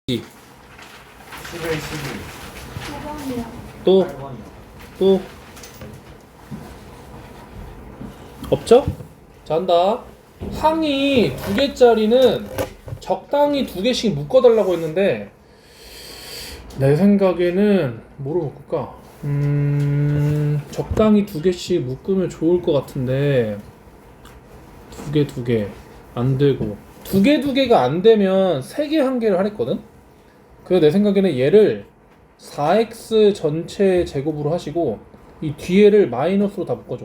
11, 12, 또 8번이요. 없죠? 자, 한다. 항이 두 개짜리는 적당히 두 개씩 묶어달라고 했는데 내 생각에는 뭐로 묶을까? 적당히 두 개씩 묶으면 좋을 것 같은데 두 개 안 되고 두 개가 안 되면 세 개 한 개를 하랬거든? 그래서 내 생각에는 얘를 4x 전체 제곱으로 하시고 이 뒤에를 마이너스로 다 묶어줘.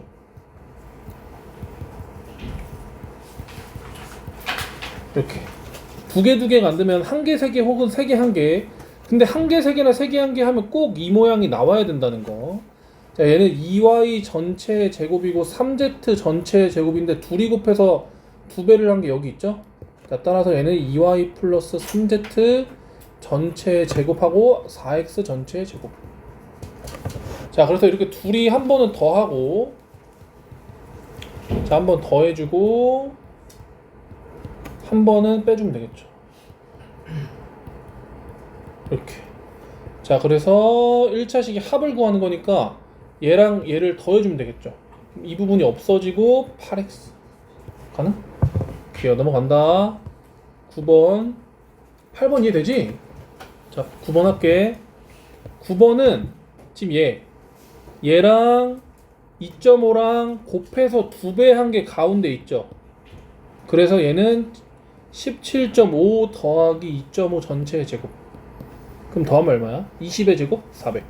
이렇게 두 개가 안 되면 한 개, 세 개 혹은 세 개, 한 개. 근데 한 개, 세 개나 세 개, 한 개 하면 꼭 이 모양이 나와야 된다는 거. 자, 얘는 2y 전체 제곱이고 3z 전체 제곱인데 둘이 곱해서 두 배를 한 게 여기 있죠? 자, 따라서 얘는 2y 플러스 3z 전체 제곱하고 4x 전체 제곱. 자, 그래서 이렇게 둘이 한 번은 더 하고, 자, 한 번 더 해주고, 한 번은 빼주면 되겠죠. 이렇게. 자, 그래서 1차식이 합을 구하는 거니까 얘랑 얘를 더해주면 되겠죠. 이 부분이 없어지고 8x. 가능? 귀여 넘어간다. 9번. 8번 이해되지? 자, 9번 할게. 9번은 지금 얘랑 2.5랑 곱해서 두 배 한 게 가운데 있죠. 그래서 얘는 17.5 더하기 2.5 전체의 제곱. 그럼 더하면 얼마야? 20의 제곱? 400.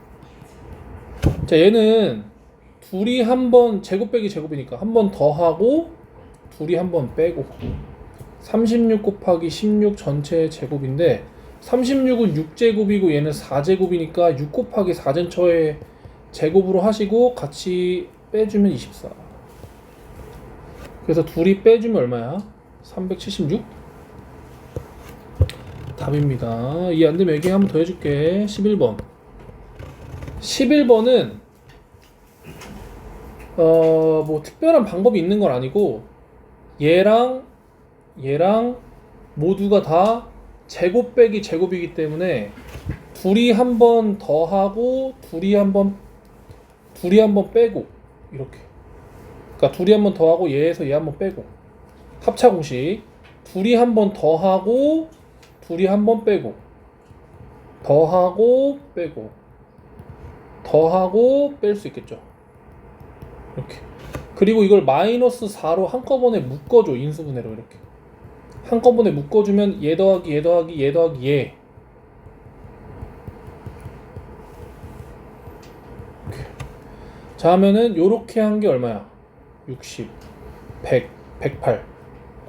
자, 얘는 둘이 한 번 제곱 빼기 제곱이니까 한 번 더하고 둘이 한 번 빼고 36 곱하기 16 전체의 제곱인데 36은 6제곱이고 얘는 4제곱이니까 6 곱하기 4전처의 제곱으로 하시고 같이 빼주면 24. 그래서 둘이 빼주면 얼마야? 376? 답입니다. 이해 안 되면 여기 한번 더 해줄게. 11번. 11번은 뭐 특별한 방법이 있는 건 아니고 얘랑 모두가 다 제곱 빼기 제곱이기 때문에 둘이 한 번 더하고 둘이 한 번 빼고 이렇게. 그러니까 둘이 한 번 더하고 얘에서 얘 한 번 빼고 합차 공식. 둘이 한 번 더하고 둘이 한 번 빼고 더하고 빼고 더하고 뺄 수 있겠죠. 이렇게. 그리고 이걸 마이너스 4로 한꺼번에 묶어줘. 인수분해로 이렇게 한꺼번에 묶어주면 얘 더하기 얘 더하기 얘 더하기 얘. 이렇게. 자, 하면은 요렇게 한 게 얼마야? 60 100 108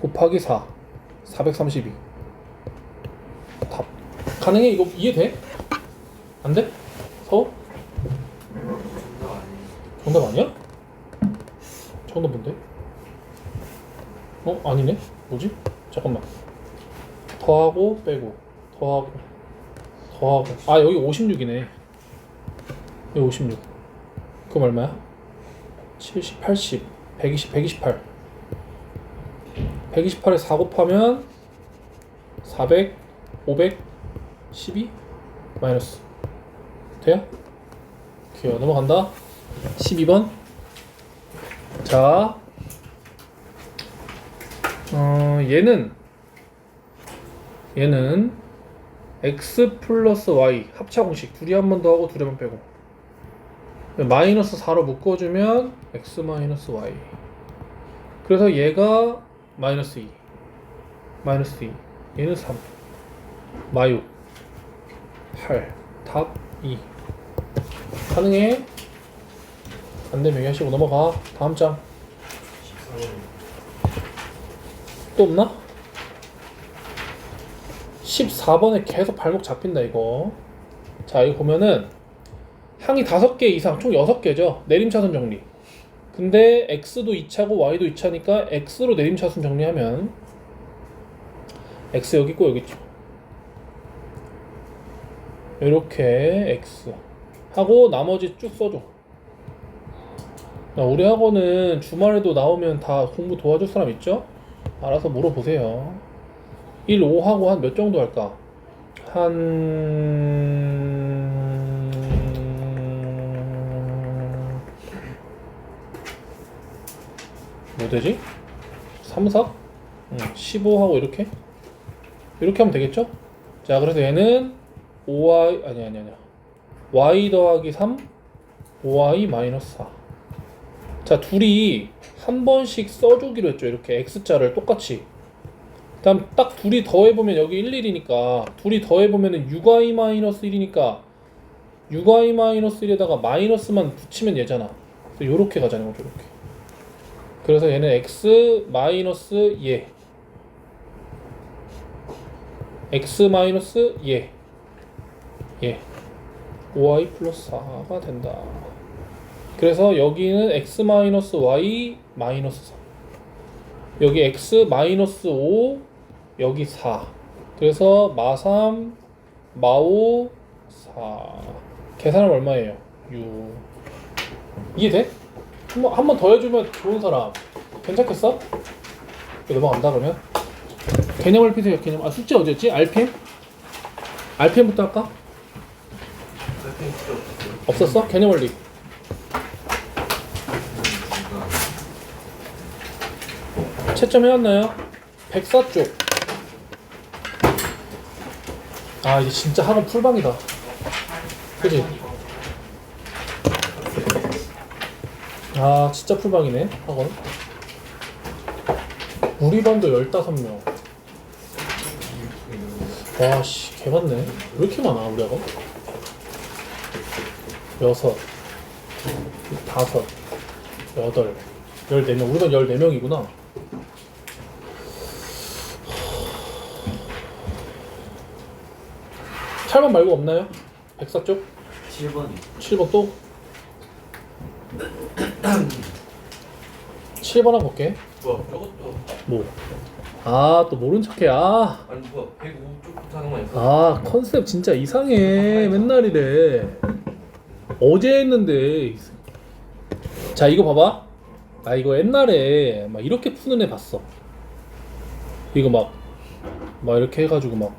곱하기 4 432. 답. 가능해? 이거 이해돼? 안 돼? 서울? 정답 아니야? 정답 뭔데? 아니네? 뭐지? 잠깐만. 더하고 빼고 더하고 여기 56이네. 여기 56. 그럼 얼마야? 70, 80, 120, 128. 128에 4 곱하면 400, 500, 12 마이너스. 돼요? 귀여워. 넘어간다. 12번. 자, 얘는 x 플러스 y 합차 공식 둘이 한 번 더 하고 둘이 한 번 빼고 마이너스 4로 묶어주면 x 마이너스 y. 그래서 얘가 마이너스 2 얘는 3 마유 8 답 2. 가능해? 안되면 얘기하시고 넘어가. 다음 장. 14번. 또 없나? 14번에 계속 발목 잡힌다 이거. 자, 여기 보면은 항이 5개 이상 총 6개죠. 내림차순 정리. 근데 x도 2차고 y도 2차니까 x로 내림차순 정리하면 x 여기 있고 여기 있죠. 이렇게 x 하고 나머지 쭉 써줘. 우리 학원은 주말에도 나오면 다 공부 도와줄 사람 있죠? 알아서 물어보세요. 1, 5하고 한 몇 정도 할까? 뭐 되지? 3, 4? 15하고 이렇게 하면 되겠죠? 자, 그래서 얘는 5y 아니야 y 더하기 3 5y 마이너스 4. 자, 둘이 한 번씩 써주기로 했죠. 이렇게 x자를 똑같이. 다음 딱 둘이 더해보면 여기 1, 1이니까 둘이 더해보면은 6y 마이너스 1이니까 6y 마이너스 1에다가 마이너스만 붙이면 얘잖아. 그래서 요렇게 가자는 거죠. 이렇게. 그래서 얘는 x 마이너스 얘 x 마이너스 얘 5y 플러스 4가 된다. 그래서 여기는 x 마이너스 y 마이너스 4 여기 x 마이너스 5 여기 4 그래서 마3 마5 4 계산하면 얼마예요? 6 이해돼? 한 번 더 해주면 좋은 사람 괜찮겠어? 넘어간다 그러면 개념을 피세요. 개념. 숙제 어디였지? RPM? RPM부터 할까? 없었어? 개념 원리. 채점 해왔나요? 104쪽. 아, 이제 진짜 학원 풀방이다. 그치? 아, 진짜 풀방이네, 학원. 우리 반도 15명. 와, 씨, 개 많네. 왜 이렇게 많아, 우리 학원? 6, 5, 8, 14명. 우리 반 14명이구나. 찰만 말고 없나요? 104쪽? 7번이 7번 또? 7번 한번 볼게. 뭐야 이것도 뭐? 아, 또 모른 척해. 아, 아니 뭐야 105쪽부터 하는 거 아니야? 아, 컨셉 진짜 이상해. 맨날 이래. 어제 했는데. 자, 이거 봐봐. 나 이거 옛날에 막 이렇게 푸는 애 봤어. 이거 막 이렇게 해가지고 막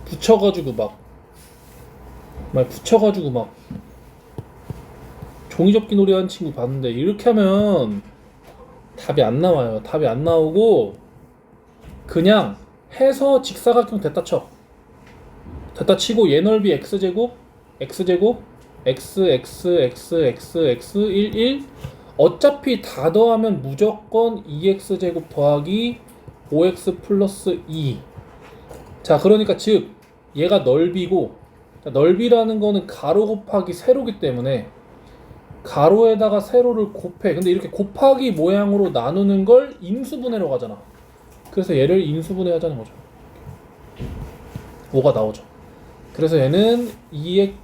붙여가지고 막 종이접기 놀이 하는 친구 봤는데 이렇게 하면 답이 안 나와요. 답이 안 나오고 그냥 해서 직사각형 됐다 쳐. 됐다 치고 얘 넓이 x제곱 x 1 1 어차피 다 더하면 무조건 2x제곱 더하기 5x 플러스 2. 자, 그러니까 즉 얘가 넓이고, 넓이라는 거는 가로 곱하기 세로기 때문에 가로에다가 세로를 곱해. 근데 이렇게 곱하기 모양으로 나누는 걸 인수분해로 가잖아. 그래서 얘를 인수분해 하자는 거죠. 5가 나오죠. 그래서 얘는 2x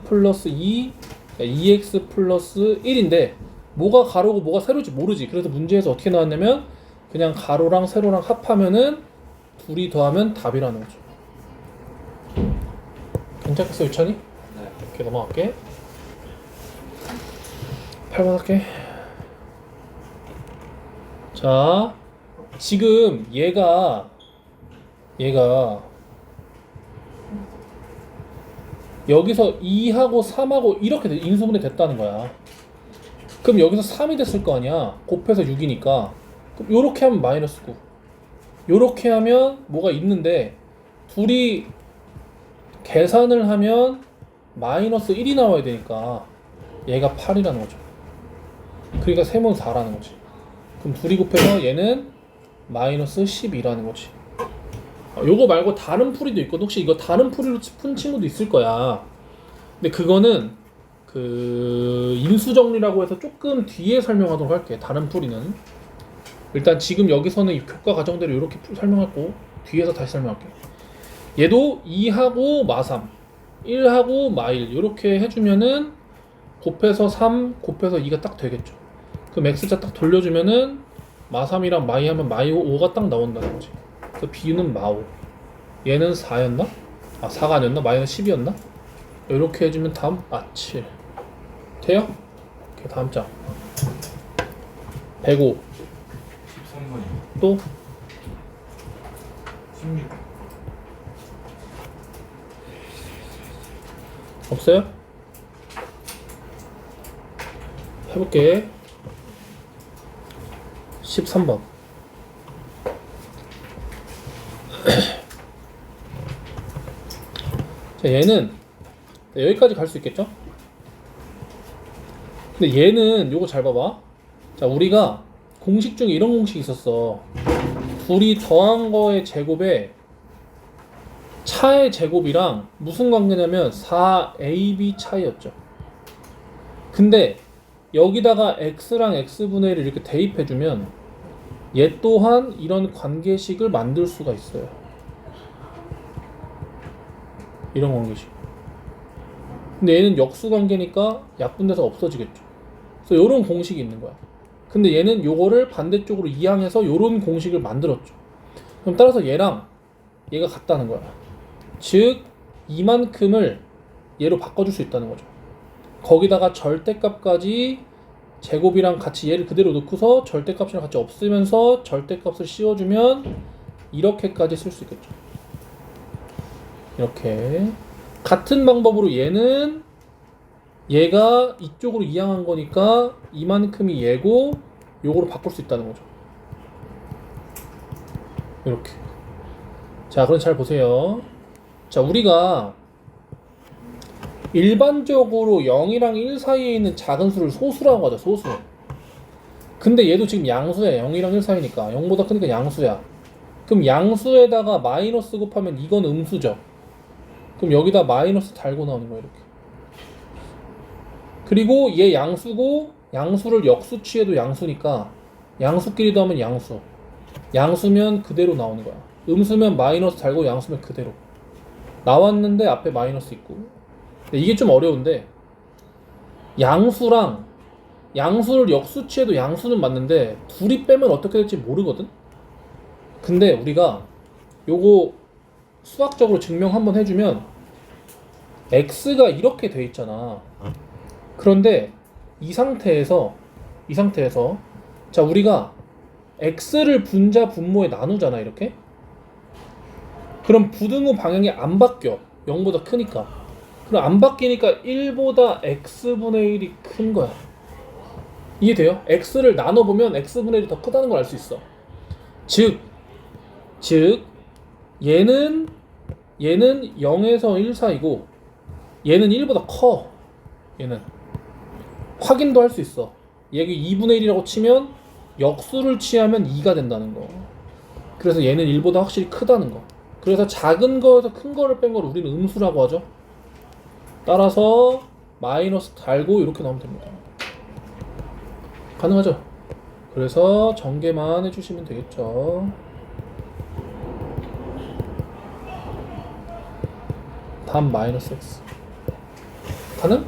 플러스 2x 플러스 1인데 뭐가 가로고 뭐가 세로지 모르지. 그래서 문제에서 어떻게 나왔냐면 그냥 가로랑 세로랑 합하면은 둘이 더하면 답이라는 거죠. 괜찮겠어, 유찬이? 네. 이렇게 넘어갈게. 8번 할게. 자, 지금 얘가 여기서 2하고 3하고 이렇게 인수분해 됐다는 거야. 그럼 여기서 3이 됐을 거 아니야. 곱해서 6이니까. 그럼 요렇게 하면 마이너스 9. 요렇게 하면 뭐가 있는데 둘이 계산을 하면 마이너스 1이 나와야 되니까 얘가 8이라는 거죠. 그러니까 세모는 4라는 거지. 그럼 둘이 곱해서 얘는 마이너스 12라는 거지. 요거 말고 다른 풀이도 있거든. 혹시 이거 다른 풀이로 푼 친구도 있을 거야. 근데 그거는 그 인수정리라고 해서 조금 뒤에 설명하도록 할게. 다른 풀이는 일단 지금 여기서는 교과 과정대로 이렇게 설명하고 뒤에서 다시 설명할게. 얘도 2하고 마3 1하고 마1 이렇게 해주면은 곱해서 3 곱해서 2가 딱 되겠죠. 그럼 x자 딱 돌려주면은 마3이랑 마2 하면 마5가 딱 나온다는 거지. 그래서 b는 마5 얘는 4였나? 아 4가 아니었나? 마이너스 10이었나? 이렇게 해주면 다음 7 돼요? 오케이, 다음 장 105 13번이 또 16 없어요? 해볼게. 13번. 자, 얘는 여기까지 갈 수 있겠죠? 근데 얘는 요거 잘 봐봐. 자, 우리가 공식 중에 이런 공식이 있었어. 둘이 더한 거의 제곱에 차의 제곱이랑 무슨 관계냐면 4ab 차이였죠. 근데 여기다가 x랑 x분의 1을 이렇게 대입해주면 얘 또한 이런 관계식을 만들 수가 있어요. 이런 관계식. 근데 얘는 역수 관계니까 약분돼서 없어지겠죠. 그래서 이런 공식이 있는 거야. 근데 얘는 요거를 반대쪽으로 이항해서 요런 공식을 만들었죠. 그럼 따라서 얘랑 얘가 같다는 거야. 즉 이만큼을 얘로 바꿔줄 수 있다는 거죠. 거기다가 절대값까지 제곱이랑 같이 얘를 그대로 놓고서 절대값이랑 같이 없으면서 절대값을 씌워주면 이렇게까지 쓸 수 있겠죠. 이렇게 같은 방법으로 얘가 이쪽으로 이항한 거니까 이만큼이 얘고 요거로 바꿀 수 있다는 거죠. 이렇게. 자, 그럼 잘 보세요. 자, 우리가 일반적으로 0이랑 1 사이에 있는 작은 수를 소수라고 하죠. 소수. 근데 얘도 지금 양수야. 0이랑 1 사이니까 0보다 크니까 양수야. 그럼 양수에다가 마이너스 곱하면 이건 음수죠. 그럼 여기다 마이너스 달고 나오는 거예요. 이렇게. 그리고 얘 양수고 양수를 역수 취해도 양수니까 양수끼리 더하면 양수. 양수면 그대로 나오는 거야. 음수면 마이너스 달고 양수면 그대로 나왔는데 앞에 마이너스 있고. 이게 좀 어려운데 양수를 역수 취해도 양수는 맞는데 둘이 빼면 어떻게 될지 모르거든. 근데 우리가 요거 수학적으로 증명 한번 해주면 x가 이렇게 돼 있잖아. 그런데 이 상태에서 자, 우리가 x를 분자 분모에 나누잖아. 이렇게. 그럼 부등호 방향이 안 바뀌어. 0보다 크니까. 그럼 안 바뀌니까 1보다 x분의 1이 큰 거야. 이해돼요? x를 나눠보면 x분의 1이 더 크다는 걸 알 수 있어. 즉 얘는 0에서 1 사이고 얘는 1보다 커. 얘는 확인도 할 수 있어. 얘가 2분의 1이라고 치면 역수를 취하면 2가 된다는 거. 그래서 얘는 1보다 확실히 크다는 거. 그래서 작은 거에서 큰 거를 뺀 걸 우리는 음수라고 하죠. 따라서 마이너스 달고 이렇게 나오면 됩니다. 가능하죠? 그래서 전개만 해주시면 되겠죠. 다음 마이너스 x. 가능?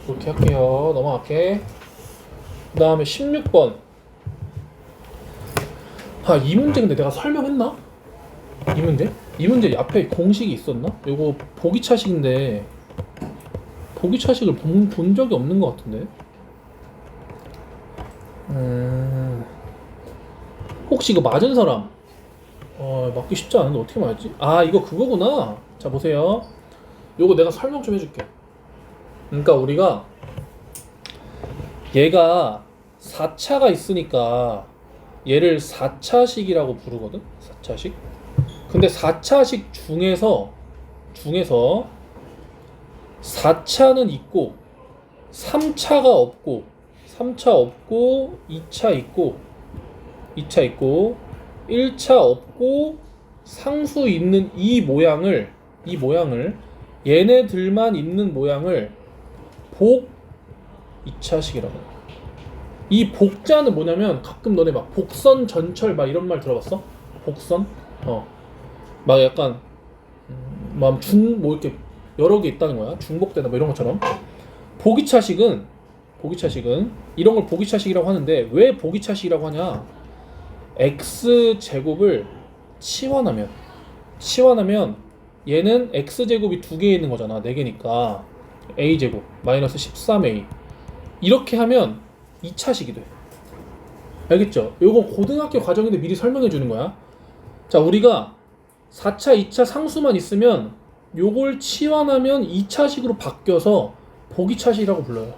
이렇게 할게요. 넘어갈게. 그 다음에 16번. 이 문제 근데 내가 설명했나? 이 문제 앞에 공식이 있었나? 요거 보기차식인데 보기차식을 본 적이 없는 것 같은데. 혹시 이거 맞은 사람? 맞기 쉽지 않은데 어떻게 맞지? 이거 그거구나. 자, 보세요. 요거 내가 설명 좀 해줄게. 그러니까 우리가 얘가 4차가 있으니까 얘를 4차식이라고 부르거든. 4차식. 근데 4차식 중에서 4차는 있고 3차가 없고 3차 없고 2차 있고 1차 없고 상수 있는 이 모양을 얘네들만 있는 모양을 복 2차식이라고 해요. 이 복자는 뭐냐면 가끔 너네 막 복선 전철 막 이런 말 들어봤어? 복선? 막 약간 뭐 이렇게 여러 개 있다는 거야. 중복되나 뭐 이런 것처럼. 보기차식은 이런 걸 보기차식이라고 하는데 왜 보기차식이라고 하냐? x 제곱을 치환하면 얘는 x 제곱이 2개 있는 거잖아. 4개니까 a 제곱 마이너스 13a 이렇게 하면 2차식이 돼. 알겠죠? 요거 고등학교 과정인데 미리 설명해 주는 거야. 자, 우리가 4차, 2차 상수만 있으면 요걸 치환하면 2차식으로 바뀌어서 보기차식이라고 불러요.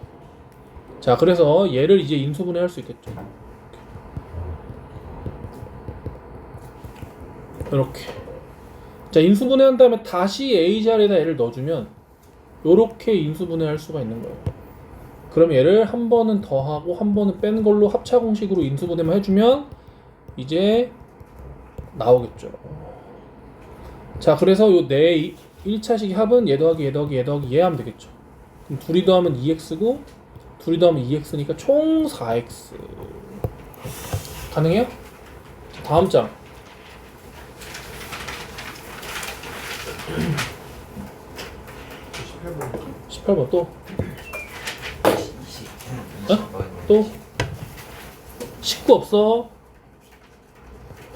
자, 그래서 얘를 이제 인수분해 할 수 있겠죠. 이렇게. 자, 인수분해 한 다음에 다시 A 자리에다 얘를 넣어주면 요렇게 인수분해 할 수가 있는 거예요. 그럼 얘를 한 번은 더하고 한 번은 뺀 걸로 합차 공식으로 인수분해만 해주면 이제 나오겠죠. 자, 그래서 요 내 1차식 합은 얘 더하기 얘 더하기 얘 더하기 얘 하면 되겠죠. 그럼 둘이 더하면 2x고 둘이 더하면 2x니까 총 4x. 가능해요? 자, 다음 장. 18번 또? 또? 19 없어.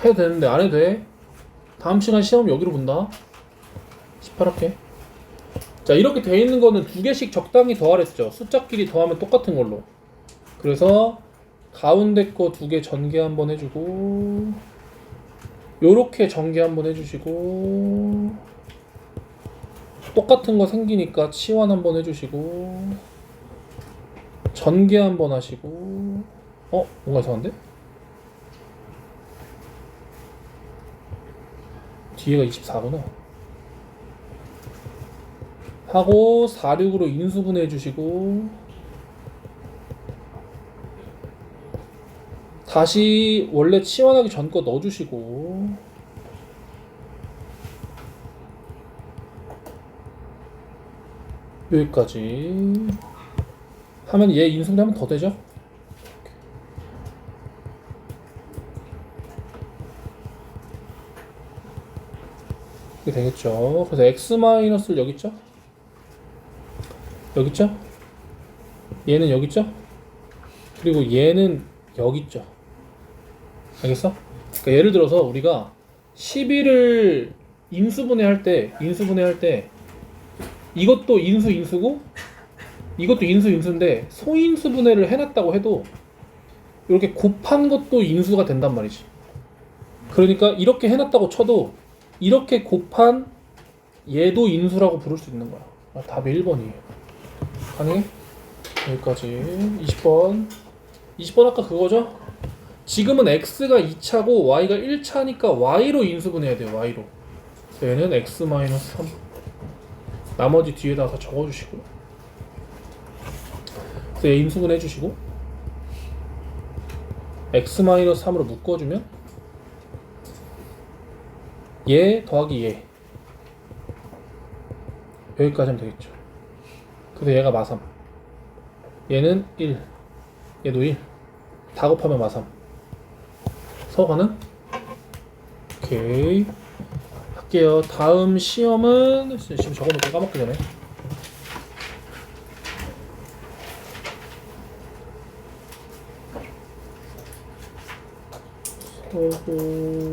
해도 되는데 안 해도 돼. 다음 시간 시험 여기로 본다. 18 할게. 자, 이렇게 돼 있는 거는 두 개씩 적당히 더하랬죠. 숫자끼리 더하면 똑같은 걸로. 그래서 가운데 거 두 개 전개 한번 해주고 요렇게 전개 한번 해주시고 똑같은 거 생기니까 치환 한번 해주시고 전개 한번 하시고 뭔가 이상한데? 뒤에가 24구나 하고 4, 6으로 인수분해 해주시고 다시 원래 치환하기 전 거 넣어주시고 여기까지 하면 얘 인수분해 하면 더 되죠? 이게 되겠죠. 그래서 x-를 여기 있죠? 여기 있죠? 얘는 여기 있죠? 그리고 얘는 여기 있죠. 알겠어? 그러니까 예를 들어서 우리가 11을 인수분해 할 때 이것도 인수고 이것도 인수인데 소인수분해를 해놨다고 해도 이렇게 곱한 것도 인수가 된단 말이지. 그러니까 이렇게 해놨다고 쳐도 이렇게 곱한 얘도 인수라고 부를 수 있는 거야. 답이 1번이에요. 가능해? 여기까지. 20번 아까 그거죠? 지금은 x가 2차고 y가 1차니까 y로 인수분해야 돼요. y로. 얘는 x-3 나머지 뒤에다가 적어주시고요. 그래서 얘 인수분해 해주시고 x-3으로 묶어주면 얘 더하기 얘 여기까지 하면 되겠죠. 그래서 얘가 마삼 얘는 1 얘도 1 다 곱하면 마삼 서가는? 오케이 할게요. 다음 시험은 지금 적어놓고 까먹기 전에 서고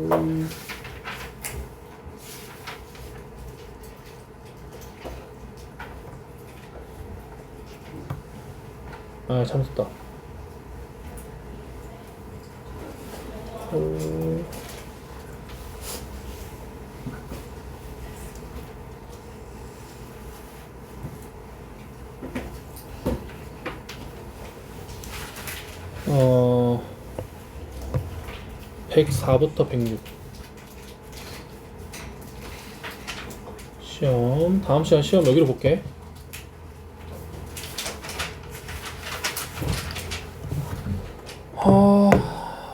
잘못했다. 어 104부터 106 시험 다음 시간 시험 여기로 볼게.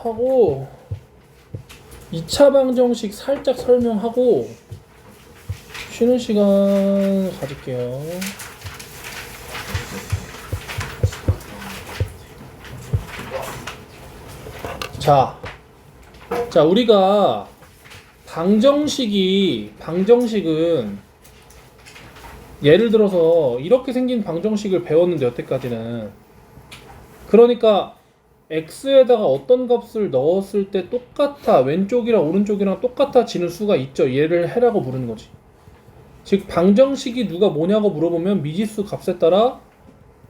하고 2차 방정식 살짝 설명하고 쉬는 시간 가질게요. 자, 우리가 방정식은 예를 들어서 이렇게 생긴 방정식을 배웠는데 여태까지는 그러니까 x에다가 어떤 값을 넣었을 때 똑같아 왼쪽이랑 오른쪽이랑 똑같아지는 수가 있죠. 얘를 해라고 부르는 거지. 즉 방정식이 누가 뭐냐고 물어보면 미지수 값에 따라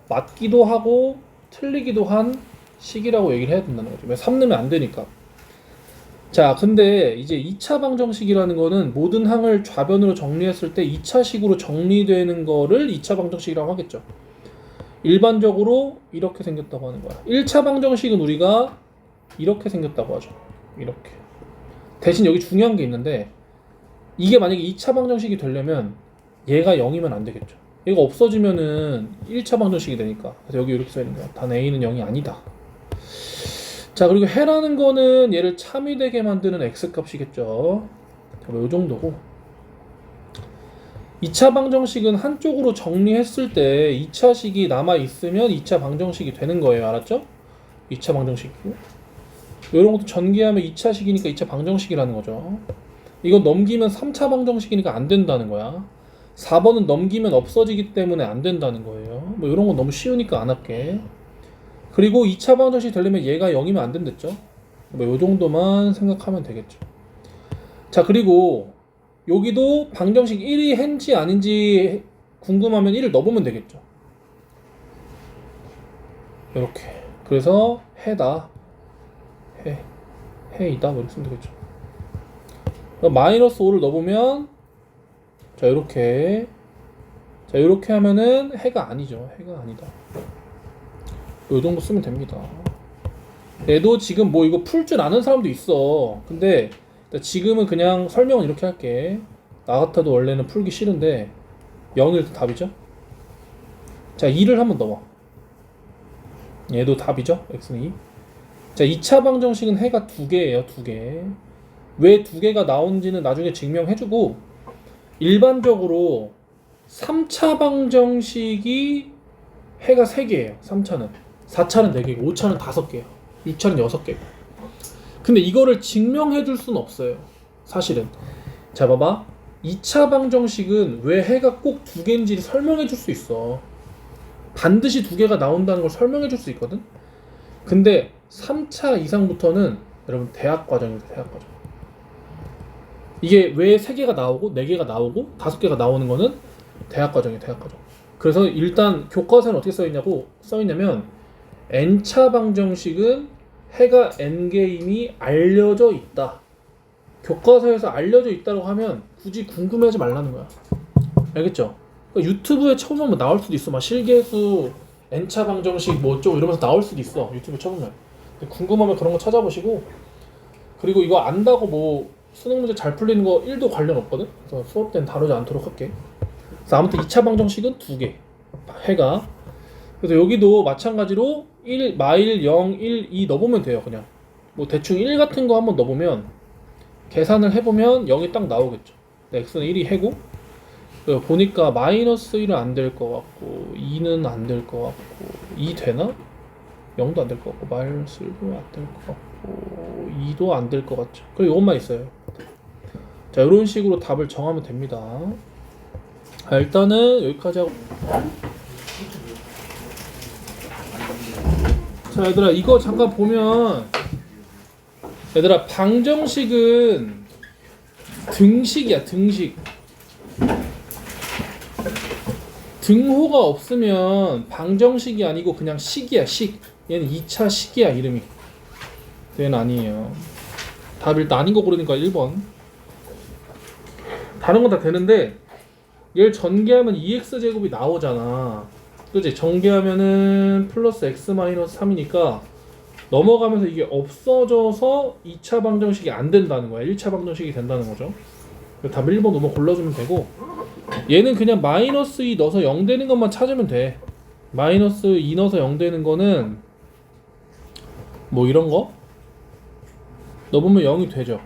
맞기도 하고 틀리기도 한 식이라고 얘기를 해야 된다는 거죠. 왜 3 넣으면 안 되니까. 자, 근데 이제 2차 방정식이라는 거는 모든 항을 좌변으로 정리했을 때 2차식으로 정리되는 거를 2차 방정식이라고 하겠죠. 일반적으로 이렇게 생겼다고 하는 거야. 1차 방정식은 우리가 이렇게 생겼다고 하죠. 이렇게. 대신 여기 중요한 게 있는데 이게 만약에 2차 방정식이 되려면 얘가 0이면 안 되겠죠. 얘가 없어지면은 1차 방정식이 되니까. 그래서 여기 이렇게 써 있는 거야. 단 A는 0이 아니다. 자, 그리고 해라는 거는 얘를 참이되게 만드는 x값이겠죠. 자, 뭐 요 정도고. 2차 방정식은 한쪽으로 정리했을 때 2차식이 남아있으면 2차 방정식이 되는 거예요. 알았죠? 2차 방정식이고. 이런 것도 전개하면 2차식이니까 2차 방정식이라는 거죠. 이건 넘기면 3차 방정식이니까 안 된다는 거야. 4번은 넘기면 없어지기 때문에 안 된다는 거예요. 뭐 이런 건 너무 쉬우니까 안 할게. 그리고 2차 방정식이 되려면 얘가 0이면 안 된댔죠. 뭐 요 정도만 생각하면 되겠죠. 자, 그리고 여기도 방정식 1이 해인지 아닌지 궁금하면 1을 넣어보면 되겠죠. 이렇게. 그래서 해다. 해이다. 뭐 이렇게 쓰면 되겠죠. 마이너스 5를 넣어보면 자, 이렇게. 자, 이렇게 하면은 해가 아니죠. 해가 아니다. 요 정도 쓰면 됩니다. 얘도 지금 뭐 이거 풀 줄 아는 사람도 있어. 근데 지금은 그냥 설명은 이렇게 할게. 나 같아도 원래는 풀기 싫은데 0일 답이죠. 자, 2를 한번 넣어. 얘도 답이죠. x는 2. 자, 2차 방정식은 해가 2개예요. 2개. 왜 2개가 나온지는 나중에 증명해주고, 일반적으로 3차 방정식이 해가 3개예요. 3차는. 4차는 4개고 5차는 5개예요. 6차는 6개고. 근데 이거를 증명해 줄 수는 없어요. 사실은. 자, 봐봐. 2차 방정식은 왜 해가 꼭 2개인지 설명해 줄 수 있어. 반드시 2개가 나온다는 걸 설명해 줄 수 있거든. 근데 3차 이상부터는 여러분 대학 과정입니다. 대학 과정. 이게 왜 3개가 나오고 4개가 나오고 5개가 나오는 거는 대학 과정이에요. 대학 과정. 그래서 일단 교과서에는 어떻게 써있냐면 n차 방정식은 해가 n개임이 알려져 있다. 교과서에서 알려져 있다고 하면 굳이 궁금해하지 말라는 거야. 알겠죠? 그러니까 유튜브에 쳐보면 나올 수도 있어. 막 실계수 n차 방정식 뭐 어쩌고 이러면서 나올 수도 있어. 유튜브에 쳐보면. 궁금하면 그런 거 찾아보시고, 그리고 이거 안다고 뭐 수능 문제 잘 풀리는 거 1도 관련 없거든. 그래서 수업 때는 다루지 않도록 할게. 그래서 아무튼 2차 방정식은 2개 해가. 그래서 여기도 마찬가지로 1, 마일, 0, 1, 2 넣어보면 돼요. 그냥 뭐 대충 1 같은 거 한번 넣어보면 계산을 해보면 0이 딱 나오겠죠. x는 1이 해고, 보니까 마이너스 1은 안 될 것 같고 2는 안 될 것 같고 2 되나? 0도 안 될 것 같고 마이너스 1도 안 될 것 같고 2도 안 될 것 같죠. 그리고 이것만 있어요. 자, 이런 식으로 답을 정하면 됩니다. 자, 일단은 여기까지 하고, 자, 얘들아 이거 잠깐 보면, 얘들아 방정식은 등식이야. 등식. 등호가 없으면 방정식이 아니고 그냥 식이야. 식. 얘는 2차 식이야. 이름이. 얘는 아니에요. 답 일단 아닌 거 고르니까 1번. 다른 건 다 되는데 얘를 전개하면 2x제곱이 나오잖아. 그치? 전개하면은 플러스 x 마이너스 3이니까 넘어가면서 이게 없어져서 2차 방정식이 안 된다는 거야. 1차 방정식이 된다는 거죠. 답 1번 5번 골라주면 되고, 얘는 그냥 마이너스 2 넣어서 0 되는 것만 찾으면 돼. 마이너스 2 넣어서 0 되는 거는 뭐 이런 거 넣어보면 0이 되죠.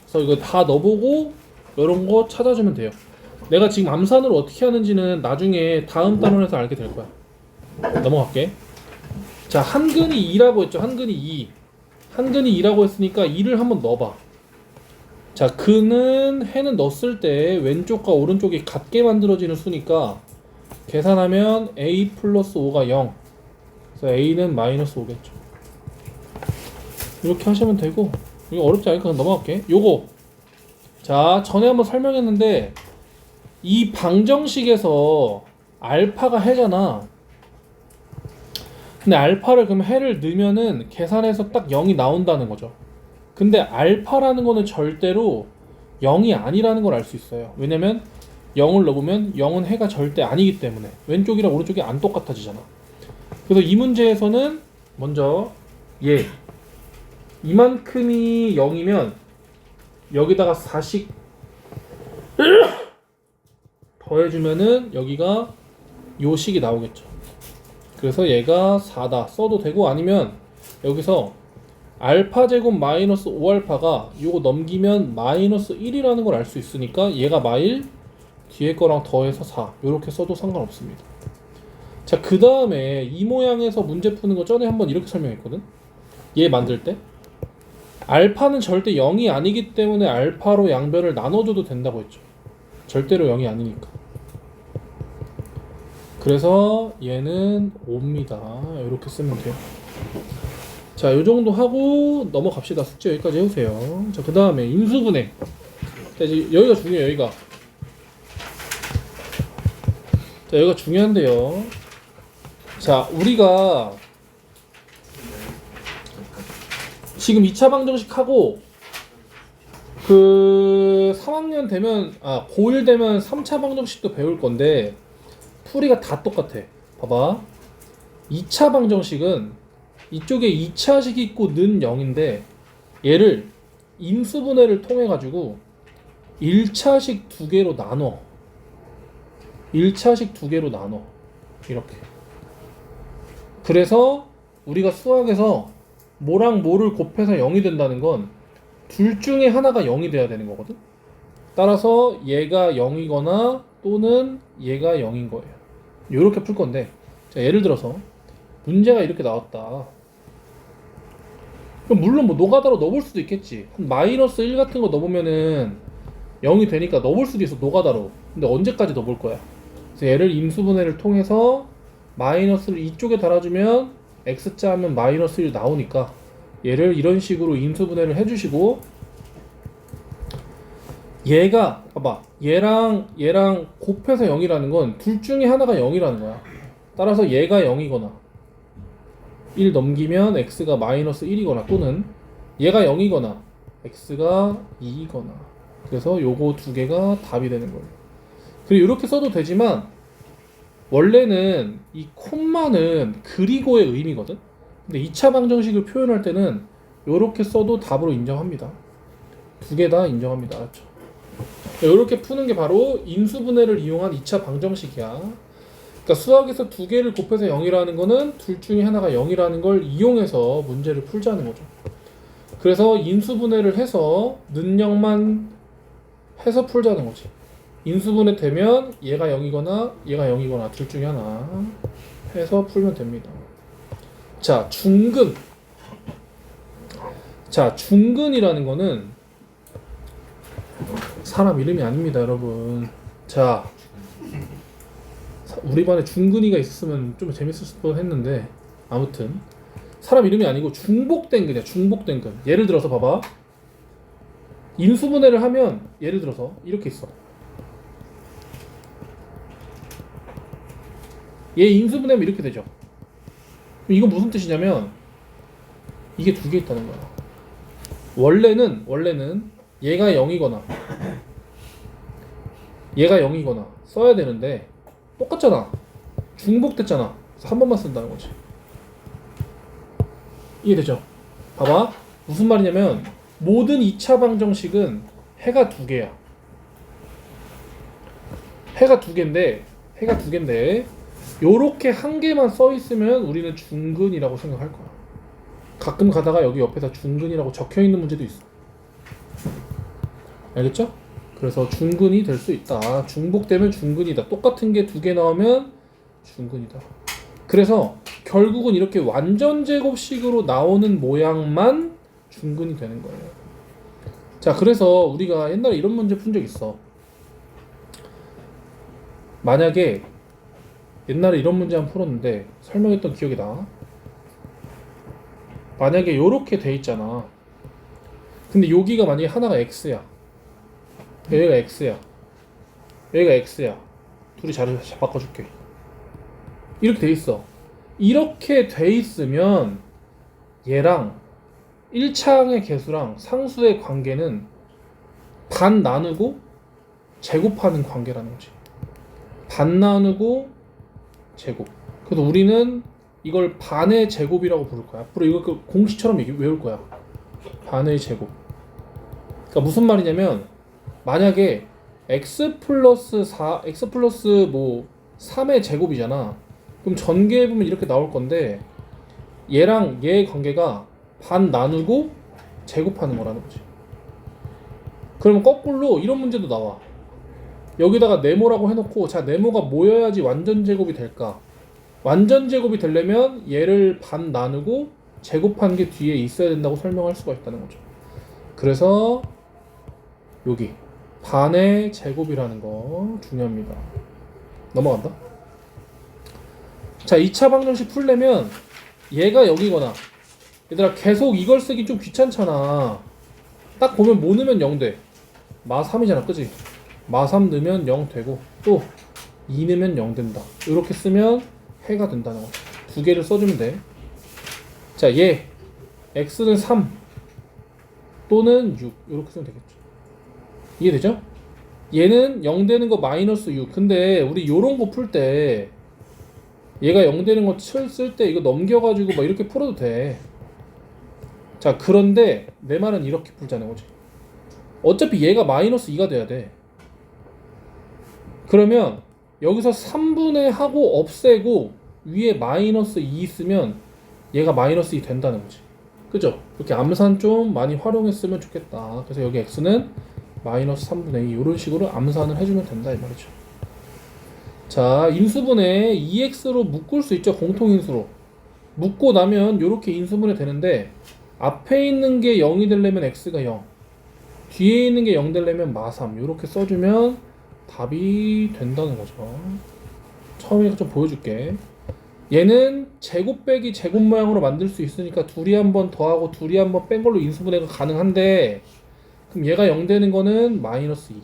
그래서 이거 다 넣어보고 이런 거 찾아주면 돼요. 내가 지금 암산으로 어떻게 하는지는 나중에 다음 단원에서 알게 될 거야. 넘어갈게. 자, 한근이 2라고 했죠. 한근이 2. 한근이 2라고 했으니까 2를 한번 넣어봐. 자, 근은 해는 넣었을 때 왼쪽과 오른쪽이 같게 만들어지는 수니까 계산하면 a 플러스 5가 0. 그래서 a는 마이너스 5겠죠. 이렇게 하시면 되고, 이거 어렵지 않으니까 그냥 넘어갈게. 요거. 자, 전에 한번 설명했는데 이 방정식에서 알파가 해잖아. 근데 알파를 그럼 해를 넣으면은 계산해서 딱 0이 나온다는 거죠. 근데 알파라는 거는 절대로 0이 아니라는 걸 알 수 있어요. 왜냐면 0을 넣으면 0은 해가 절대 아니기 때문에 왼쪽이랑 오른쪽이 안 똑같아지잖아. 그래서 이 문제에서는 먼저 이만큼이 0이면 여기다가 4씩 더해주면은 여기가 요 식이 나오겠죠. 그래서 얘가 4다 써도 되고, 아니면 여기서 알파 제곱 마이너스 5알파가 요거 넘기면 마이너스 1이라는 걸 알 수 있으니까 얘가 마일 뒤에 거랑 더해서 4 요렇게 써도 상관없습니다. 자, 그 다음에 이 모양에서 문제 푸는 거 전에 한번 이렇게 설명했거든. 얘 만들 때 알파는 절대 0이 아니기 때문에 알파로 양변을 나눠줘도 된다고 했죠. 절대로 0이 아니니까. 그래서 얘는 5입니다. 이렇게 쓰면 돼요. 자, 요 정도 하고 넘어갑시다. 숙제 여기까지 해오세요. 자, 그 다음에 인수분해. 자, 이제 여기가 중요해요. 여기가 중요한데요. 자, 우리가 지금 2차 방정식 하고 그 3학년 되면 고1 되면 3차 방정식도 배울 건데 풀이가 다 똑같아. 봐봐. 2차 방정식은 이쪽에 2차식이 있고 는 0인데 얘를 인수분해를 통해 가지고 1차식 두 개로 나눠. 1차식 두 개로 나눠. 이렇게. 그래서 우리가 수학에서 뭐랑 뭐를 곱해서 0이 된다는 건 둘 중에 하나가 0이 돼야 되는 거거든. 따라서 얘가 0이거나 또는 얘가 0인 거예요. 이렇게 풀 건데, 자, 예를 들어서 문제가 이렇게 나왔다. 그럼 물론 뭐 노가다로 넣어볼 수도 있겠지. 한 마이너스 1 같은 거 넣으면은 0이 되니까 넣어볼 수도 있어, 노가다로. 근데 언제까지 넣어볼 거야? 그래서 얘를 인수분해를 통해서 마이너스를 이쪽에 달아주면 x자 하면 마이너스 1 나오니까 얘를 이런 식으로 인수분해를 해주시고, 얘가 봐봐, 얘랑 곱해서 0이라는 건 둘 중에 하나가 0이라는 거야. 따라서 얘가 0이거나 1 넘기면 x가 마이너스 1이거나 또는 얘가 0이거나 x가 2이거나. 그래서 요거 두 개가 답이 되는 거예요. 그리고 이렇게 써도 되지만 원래는 이 콤마는 그리고의 의미거든. 근데 2차 방정식을 표현할 때는 이렇게 써도 답으로 인정합니다. 두 개 다 인정합니다. 알았죠? 이렇게 푸는 게 바로 인수분해를 이용한 2차 방정식이야. 그러니까 수학에서 두 개를 곱해서 0이라는 거는 둘 중에 하나가 0이라는 걸 이용해서 문제를 풀자는 거죠. 그래서 인수분해를 해서 는 0만 해서 풀자는 거지. 인수분해 되면 얘가 0이거나 얘가 0이거나 둘 중에 하나 해서 풀면 됩니다. 자, 중근. 자, 중근이라는 거는 사람 이름이 아닙니다, 여러분. 자, 우리 반에 중근이가 있었으면 좀 재밌을 뻔 했는데, 아무튼 사람 이름이 아니고 중복된 근이야. 중복된 근. 예를 들어서 봐봐. 인수분해를 하면 예를 들어서 이렇게 있어. 얘 인수분해하면 이렇게 되죠. 이건 무슨 뜻이냐면 이게 두 개 있다는 거야. 원래는 얘가 0이거나 얘가 0이거나 써야 되는데 똑같잖아. 중복됐잖아. 그래서 한 번만 쓴다는 거지. 이해되죠? 봐봐. 무슨 말이냐면 모든 2차 방정식은 해가 두 개야. 해가 두 개인데 요렇게 한 개만 써 있으면 우리는 중근이라고 생각할 거야. 가끔 가다가 여기 옆에다 중근이라고 적혀 있는 문제도 있어. 알겠죠? 그래서 중근이 될 수 있다. 중복되면 중근이다. 똑같은 게 두 개 나오면 중근이다. 그래서 결국은 이렇게 완전 제곱식으로 나오는 모양만 중근이 되는 거예요. 자, 그래서 우리가 옛날에 이런 문제 푼 적 있어. 만약에 옛날에 이런 문제 한번 풀었는데 설명했던 기억이 나. 만약에 요렇게 돼 있잖아. 근데 여기가 만약에 하나가 x야. 여기가 x야. 여기가 x야. 둘이 자리를 바꿔줄게. 이렇게 돼 있어. 이렇게 돼 있으면 얘랑 1차항의 개수랑 상수의 관계는 반 나누고 제곱하는 관계라는 거지. 반 나누고 제곱. 그래서 우리는 이걸 반의 제곱이라고 부를 거야. 앞으로 이거 그 공식처럼 외울 거야. 반의 제곱. 그러니까 무슨 말이냐면 만약에 x 플러스 4, x 플러스 뭐 3의 제곱이잖아. 그럼 전개해 보면 이렇게 나올 건데 얘랑 얘의 관계가 반 나누고 제곱하는 거라는 거지. 그러면 거꾸로 이런 문제도 나와. 여기다가 네모라고 해놓고 자 네모가 모여야지 완전 제곱이 될까? 완전 제곱이 되려면 얘를 반 나누고 제곱한 게 뒤에 있어야 된다고 설명할 수가 있다는 거죠. 그래서 여기 반의 제곱이라는 거 중요합니다. 넘어간다. 자 2차 방정식 풀려면 얘가 여기거나 얘들아 계속 이걸 쓰기 좀 귀찮잖아. 딱 보면 뭐 넣으면 0 돼. 마 3이잖아 그지? 마 3 넣으면 0 되고 또 2 넣으면 0 된다. 이렇게 쓰면 해가 된다는 거죠. 두 개를 써주면 돼. 자 얘 x는 3 또는 6 이렇게 쓰면 되겠죠. 이해되죠? 얘는 0 되는 거 마이너스 6. 근데 우리 요런 거 풀 때 얘가 0 되는 거 쓸 때 이거 넘겨가지고 막 이렇게 풀어도 돼. 자 그런데 내 말은 이렇게 풀자는 거지. 어차피 얘가 마이너스 2가 돼야 돼. 그러면 여기서 3분의 하고 없애고 위에 마이너스 2 있으면 얘가 마이너스 2 된다는 거지. 그죠? 이렇게 암산 좀 많이 활용했으면 좋겠다. 그래서 여기 x는 마이너스 3분의 2 이런 식으로 암산을 해주면 된다 이 말이죠. 자 인수분해 2x로 묶을 수 있죠. 공통인수로 묶고 나면 이렇게 인수분해 되는데 앞에 있는 게 0이 되려면 x가 0 뒤에 있는 게 0 되려면 마3 이렇게 써주면 답이 된다는 거죠. 처음이니까 좀 보여줄게. 얘는 제곱 빼기 제곱 모양으로 만들 수 있으니까 둘이 한번 더하고 둘이 한번 뺀 걸로 인수분해가 가능한데 그럼 얘가 0 되는 거는 마이너스 2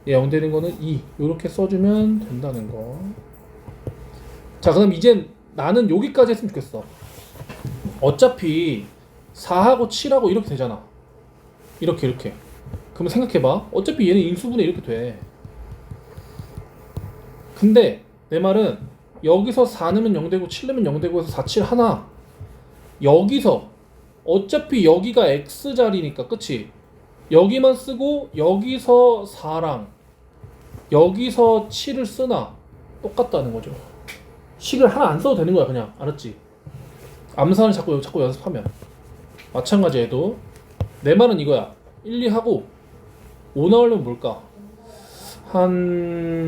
얘 0 되는 거는 2 이렇게 써주면 된다는 거. 자 그럼 이제 나는 여기까지 했으면 좋겠어. 어차피 4하고 7하고 이렇게 되잖아. 이렇게 그러면 생각해봐. 어차피 얘는 인수분해 이렇게 돼. 근데 내 말은 여기서 4 넣으면 0 되고 7 넣으면 0 되고 해서 4, 7 하나 여기서 어차피 여기가 x자리니까 그치? 여기만 쓰고 여기서 4랑 여기서 7을 쓰나 똑같다는 거죠. 식을 하나 안 써도 되는 거야 그냥. 알았지? 암산을 자꾸 연습하면 마찬가지 해도 내 말은 이거야. 1, 2 하고 5 나오려면 뭘까?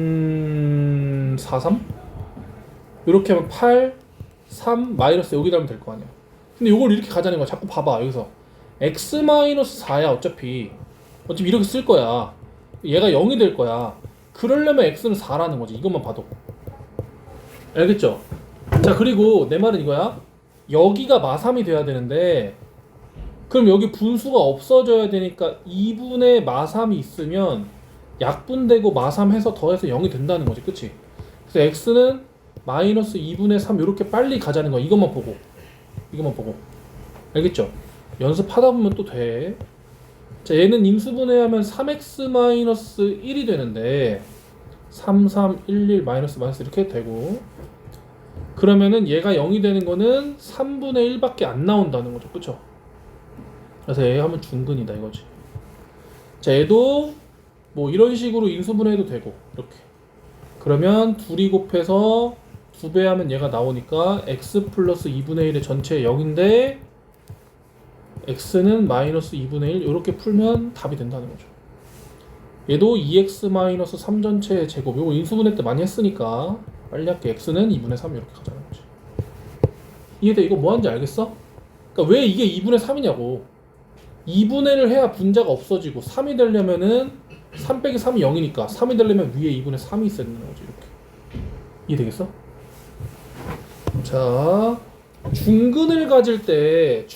한 4, 3? 이렇게 하면 8, 3, 마이너스 여기다 하면 될 거 아니야. 근데 이걸 이렇게 가자는 거야. 자꾸 봐봐 여기서 x-4야 어차피 이렇게 쓸 거야. 얘가 0이 될 거야. 그러려면 x는 4라는 거지. 이것만 봐도 알겠죠? 자 그리고 내 말은 이거야. 여기가 마3이 돼야 되는데 그럼 여기 분수가 없어져야 되니까 2분의 마3이 있으면 약분되고 마3 해서 더해서 0이 된다는 거지. 그치? 그래서 x는 마이너스 2분의 3 이렇게 빨리 가자는 거야. 이것만 보고 알겠죠? 연습하다 보면 또 돼. 자 얘는 인수분해하면 3x-1이 되는데 3, 3, 1, 1 마이너스 이렇게 되고 그러면은 얘가 0이 되는 거는 3분의 1밖에 안 나온다는 거죠. 그쵸? 그래서 얘 하면 중근이다 이거지. 자 얘도 뭐 이런 식으로 인수분해해도 되고 이렇게 그러면 둘이 곱해서 2배 하면 얘가 나오니까 x 플러스 2분의 1의 전체 0인데 x는 마이너스 2분의 1 이렇게 풀면 답이 된다는 거죠. 얘도 2x 마이너스 3 전체의 제곱 이거 인수분해 때 많이 했으니까 빨리 할게. x는 2분의 3 이렇게 가자는 거지. 이해돼? 이거 뭐 하는지 알겠어? 그러니까 왜 이게 2분의 3이냐고. 2분의를 해야 분자가 없어지고 3이 되려면은 3 빼기 3이 0이니까 3이 되려면 위에 2분의 3이 있어야 되는 거지. 이렇게 이해되겠어? 자 중근을 가질 때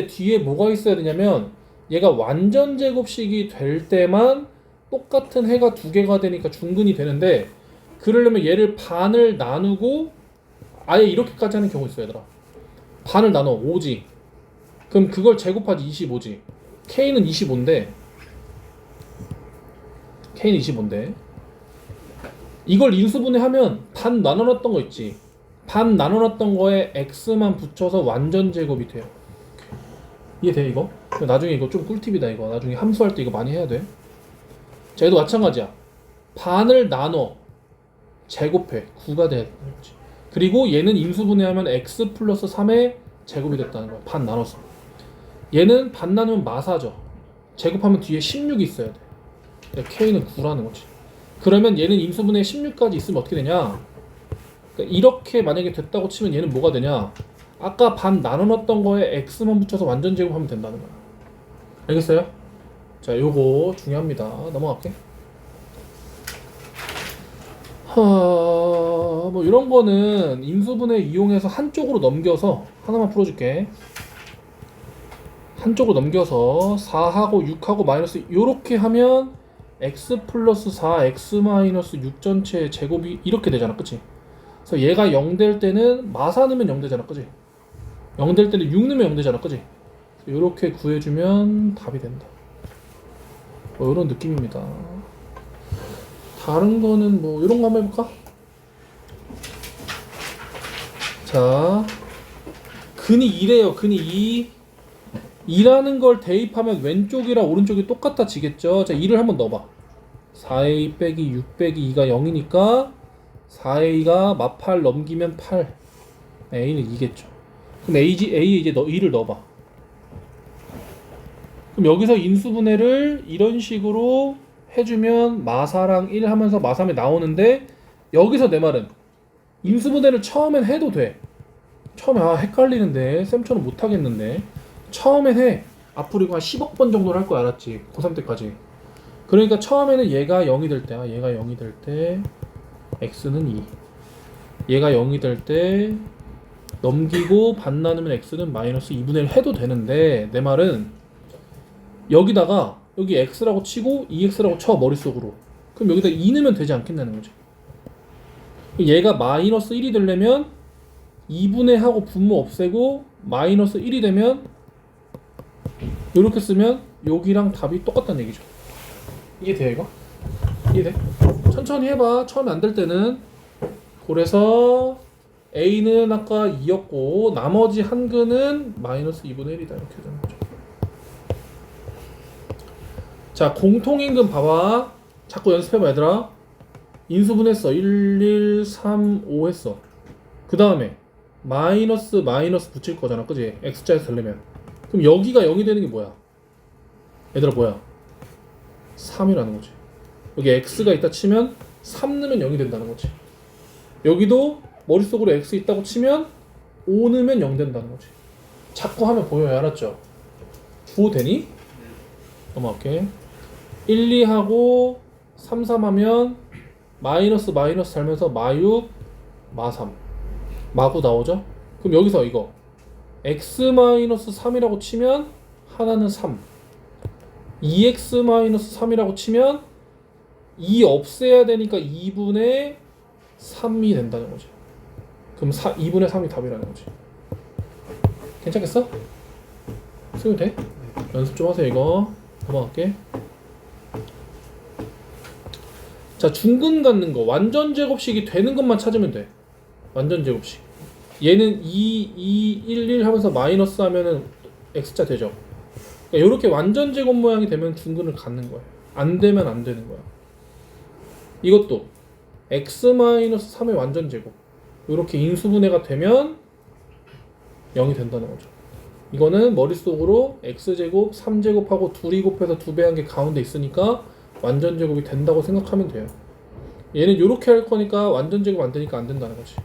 뒤에 뭐가 있어야 되냐면 얘가 완전 제곱식이 될 때만 똑같은 해가 두 개가 되니까 중근이 되는데 그러려면 얘를 반을 나누고 아예 이렇게까지 하는 경우 있어요 얘들아. 반을 나눠 5지. 그럼 그걸 제곱하지 25지. K는 25인데 이걸 인수분해하면 반 나눠놨던 거 있지. 반 나눠놨던 거에 x만 붙여서 완전 제곱이 돼요. 이해돼 이거? 나중에 이거 좀 꿀팁이다 이거. 나중에 함수할 때 이거 많이 해야 돼. 자, 얘도 마찬가지야. 반을 나눠 제곱해 9가 돼. 그리고 얘는 인수분해하면 x 플러스 3의 제곱이 됐다는 거야. 반 나눠서. 얘는 반 나누면 마사죠. 제곱하면 뒤에 16이 있어야 돼. k는 9라는 거지. 그러면 얘는 인수분해 16까지 있으면 어떻게 되냐? 그러니까 이렇게 만약에 됐다고 치면 얘는 뭐가 되냐? 아까 반 나눠놨던 거에 x만 붙여서 완전 제곱하면 된다는 거야. 알겠어요? 자, 요거 중요합니다. 넘어갈게. 뭐 이런 거는 인수분해 이용해서 한쪽으로 넘겨서 하나만 풀어줄게. 한쪽으로 넘겨서 4하고 6하고 마이너스 요렇게 하면 x 플러스 4 x 마이너스 6 전체의 제곱이 이렇게 되잖아, 그치? 그래서 얘가 0 될 때는 마사 넣으면 0 되잖아, 그치? 0 될 때는 6 넣으면 0 되잖아, 그치? 요렇게 구해주면 답이 된다. 뭐 이런 느낌입니다. 다른 거는 뭐 이런 거 한번 해볼까? 자, 근이 2래요. 근이 2. 2라는 걸 대입하면 왼쪽이랑 오른쪽이 똑같아지겠죠. 자, 2를 한번 넣어봐. 4a 빼기 6 빼기 2가 0이니까 4a가 마8 넘기면 8. a는 2겠죠. 그럼 a에 이제 2를 넣어봐. 그럼 여기서 인수분해를 이런 식으로 해주면 마4랑 1 하면서 마3이 나오는데, 여기서 내 말은 인수분해를 처음엔 해도 돼. 처음에 헷갈리는데 쌤처럼 못하겠는데 처음엔 해. 앞으로 이거 한 10억 번 정도를 할 거야, 알았지? 고3 때까지. 그러니까 처음에는 얘가 0이 될 때, 얘가 0이 될 때 x는 2, 얘가 0이 될 때 넘기고 반 나누면 x는 마이너스 2분의 1 해도 되는데, 내 말은 여기다가 여기 x라고 치고 2x라고 쳐, 머릿속으로. 그럼 여기다 2 넣으면 되지 않겠냐는 거지. 얘가 마이너스 1이 되려면 2분의 하고 분모 없애고 마이너스 1이 되면 이렇게 쓰면 여기랑 답이 똑같다는 얘기죠. 이해돼요 이거? 이해돼? 천천히 해봐. 처음에 안 될 때는. 그래서 a는 아까 2였고 나머지 한 근은 마이너스 2분의 1이다 이렇게 되는 거죠. 자, 공통임금 봐봐. 자꾸 연습해봐 얘들아. 인수분했어. 1, 1, 3, 5 했어. 그 다음에 마이너스 붙일 거잖아, 그지? x자에서 되려면. 그럼 여기가 0이 되는 게 뭐야? 얘들아 뭐야? 3이라는 거지. 여기 x가 있다 치면 3 넣으면 0이 된다는 거지. 여기도 머릿속으로 x 있다고 치면 5 넣으면 0 된다는 거지. 자꾸 하면 보여요, 알았죠? 주어 되니? 넘어갈게. 1, 2하고 3, 3 하면 마이너스 달면서 마6, 마3 마구 나오죠? 그럼 여기서 이거 x-3이라고 치면 하나는 3, 2x-3이라고 치면 2 없애야 되니까 2분의 3이 된다는 거지. 그럼 2분의 3이 답이라는 거지. 괜찮겠어? 쓰면 돼? 연습 좀 하세요 이거. 넘어갈게. 자, 중근 갖는 거. 완전 제곱식이 되는 것만 찾으면 돼. 완전 제곱식. 얘는 2, 1 하면서 마이너스 하면은 x자 되죠. 그러니까 이렇게 완전 제곱 모양이 되면 중근을 갖는 거야. 안 되면 안 되는 거야. 이것도 x-3의 완전 제곱. 이렇게 인수분해가 되면 0이 된다는 거죠. 이거는 머릿속으로 x제곱, 3제곱하고 둘이 곱해서 2배 한 게 가운데 있으니까 완전 제곱이 된다고 생각하면 돼요. 얘는 이렇게 할 거니까 완전 제곱 안 되니까 안 된다는 거지.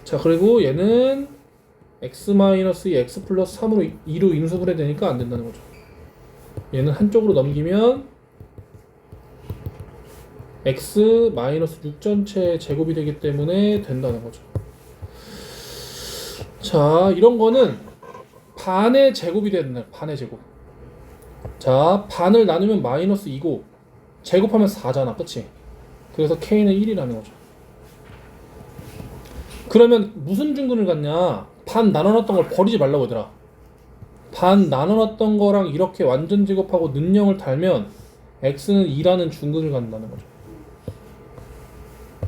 자, 그리고 얘는 x-2 x 플러스 3으로 2로 인수분해 되니까 안 된다는 거죠. 얘는 한쪽으로 넘기면 x-6 전체 제곱이 되기 때문에 된다는 거죠. 자, 이런 거는 반의 제곱이 된다. 반의 제곱. 자, 반을 나누면 마이너스 2고 제곱하면 4잖아, 그치? 그래서 k는 1이라는 거죠. 그러면 무슨 중근을 갖냐? 반 나눠놨던 걸 버리지 말라고 얘들아. 반 나눠놨던 거랑 이렇게 완전 제곱하고 는영을 달면 x는 2라는 중근을 갖는다는 거죠.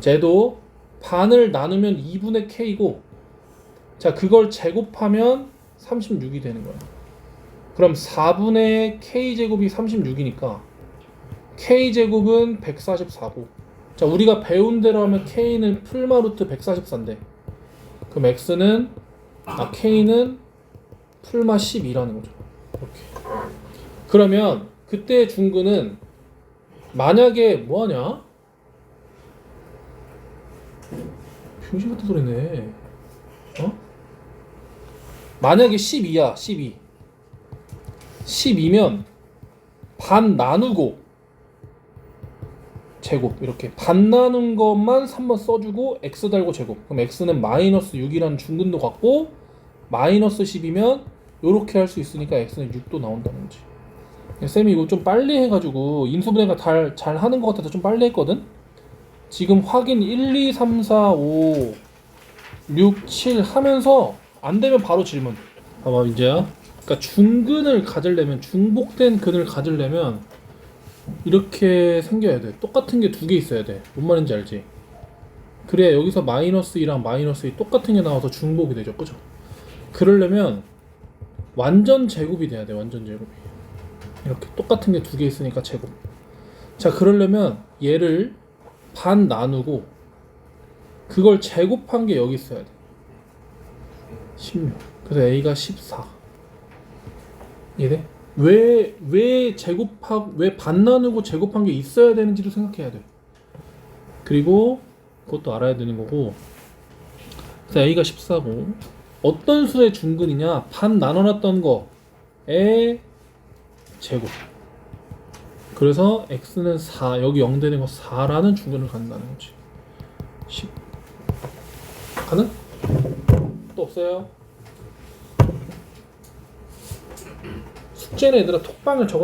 쟤도 반을 나누면 2분의 k고, 자 그걸 제곱하면 36이 되는 거야. 그럼 4분의 k제곱이 36이니까 k제곱은 144고, 자 우리가 배운 대로 하면 k는 풀마루트 144인데 그럼 x는 k는 풀마 12라는 거죠. 이렇게. 그러면 그때 중근은 만약에 뭐하냐? 병신 같은 소리네. 어? 만약에 12야, 12. 12면 반 나누고 제곱, 이렇게 반 나눈 것만 3번 써주고 x 달고 제곱. 그럼 x는 마이너스 6이라는 중근도 같고, 마이너스 10이면 요렇게 할 수 있으니까 x는 6도 나온다는 거지. 쌤이 이거 좀 빨리 해가지고 인수분해가 잘 하는 것 같아서 좀 빨리 했거든. 지금 확인 1, 2, 3, 4, 5, 6, 7 하면서 안 되면 바로 질문. 봐봐 이제야. 그러니까 중근을 가지려면, 중복된 근을 가지려면 이렇게 생겨야 돼. 똑같은 게 두 개 있어야 돼. 뭔 말인지 알지? 그래야 여기서 마이너스 2랑 마이너스 2 똑같은 게 나와서 중복이 되죠. 그죠? 그러려면 완전 제곱이 돼야 돼. 완전 제곱이. 이렇게 똑같은 게 두 개 있으니까 제곱. 자 그러려면 얘를 반 나누고 그걸 제곱한 게 여기 있어야 돼. 16. 그래서 a가 14. 이해돼? 왜 반 나누고 제곱한 게 있어야 되는지도 생각해야 돼. 그리고 그것도 알아야 되는 거고. 그래서 a가 14고, 어떤 수의 중근이냐? 반 나눠놨던 거의 제곱. 그래서 x는 4, 여기 0 되는 거 4라는 중근을 갖는다는 거지. 10. 가능? 또 없어요? 숙제는 얘들아 톡방을 적어